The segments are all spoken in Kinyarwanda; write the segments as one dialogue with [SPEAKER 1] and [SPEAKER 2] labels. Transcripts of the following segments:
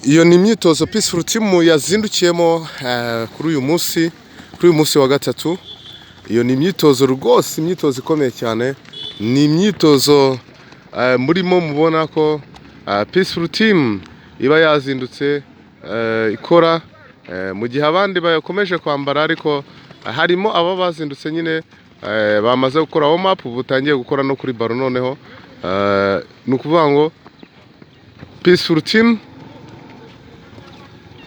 [SPEAKER 1] Iyo ni imyitozo Peaceful Team yazindukiyemo kuri uyu munsi wa gatatu. Iyo ni imyitozo rwose, imyitozo ikomeye cyane. Ni imyitozo murimo mubona ko Peaceful Team iba yazindutse ikora mu gihe abandi bakomeje kwambara, ariko harimo aba bazindutse nyine bamaze gukora warm up, butangiye gukora no kuri baro. Noneho ni ukuvuga ngo Peaceful Team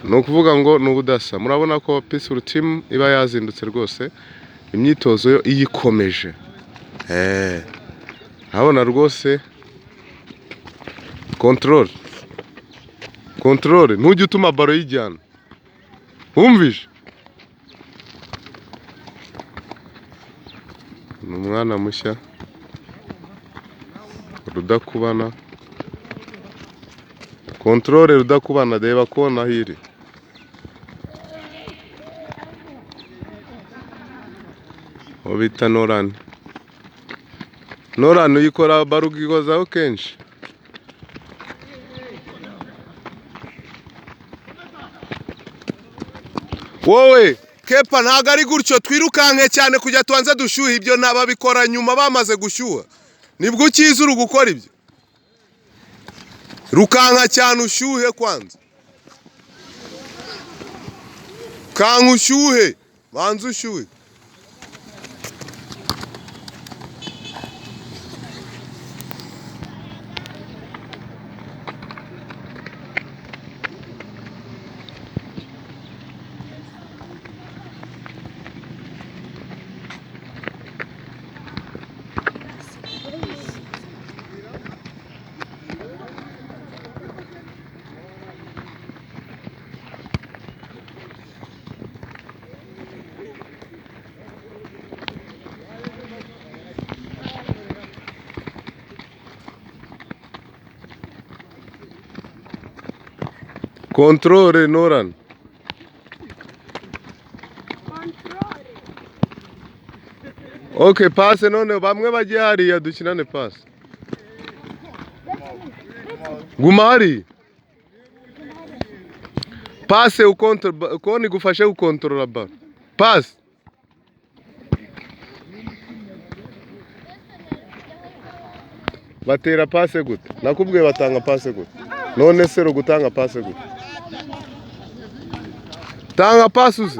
[SPEAKER 1] ni ukuvuga ngo ni ubudasa. Murabona ko Peaceful Team iba yazindutse rwose, imyitozo yo iyikomeje. Habona rwose control ntujye utuma baro yijyana, wumvishe? Ni umwana mushya rudakubana, control rudakubana. Reba kona hiri, obita Noran uyikora baro ugigozaho kenshi. Wowe kepa ntago ari gutyo, twirukanke cyane kujya tubanze dushyuha. Ibyo nababikora nyuma bamaze gushyuha, nibwo ukiza uri gukora ibyo. Rukanka cyane ushyuhe kwanza, kanka ushyuhe, banza ushyuhe. Control Noran. Okay, passe none bamwe bagiye hariya dukinane passe. Gumari. Passe ukontrol ko ni gufashe gukontrola ball. Passe. Batera passe gute? Nakubwiye batanga passe gute? None se ro gutanga passe gute? Tanga passes.